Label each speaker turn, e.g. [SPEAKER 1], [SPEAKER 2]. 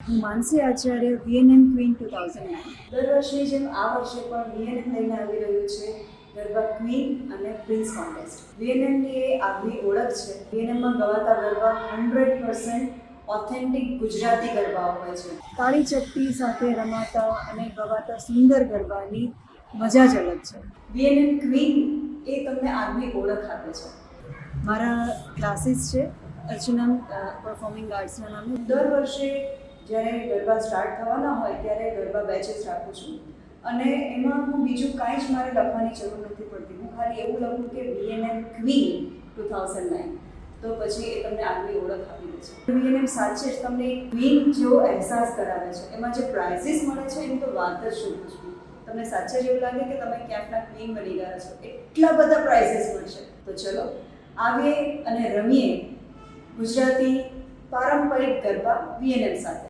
[SPEAKER 1] હું માનસી Acharya VNM queen 2009. દર વર્ષની જેમ આ વર્ષે પણ VNM લઈને આવી રહ્યું છે ગરબા ક્વીન અને પ્રિન્સ કોન્ટેસ્ટ. VNMની એ આગવી ઓળખ છે. VNMમાં ગવાતા ગરબા 100% ઓથેન્ટિક ગુજરાતી ગરબાઓ હોય છે. કાળી ચપટી સાથે રમાતા અને ગવાતા સુંદર ગરબાની મજા જ અલગ છે. VNM ક્વીન એ તમને આગવી ઓળખ આપે છે. મારા ક્લાસીસ છે અર્ચના પરફોર્મિંગ આર્ટ્સના નામે. દર વર્ષે જ્યારે ગરબા સ્ટાર્ટ થવાના હોય ત્યારે ગરબા બેચીસ રાખું છું અને એમાં હું બીજું કાંઈ જ મારે લખવાની જરૂર નથી પડતી. હું ખાલી એવું લખું કે VNM ક્વીન 2009, તો પછી એ તમને આગવી ઓળખ આપી દે છે. VNM સાચે જ તમને એક ક્વીન જેવો અહેસાસ કરાવે છે. એમાં જે પ્રાઇઝીસ મળે છે એની તો વાત જ શું પૂછવી. તમને સાચે જ એવું લાગે કે તમે ક્યાંકના ક્વીન બની ગયા છો. એટલા બધા પ્રાઇઝીસ મળશે. તો ચલો આવીએ અને રમીએ ગુજરાતી પારંપરિક ગરબા VNM સાથે.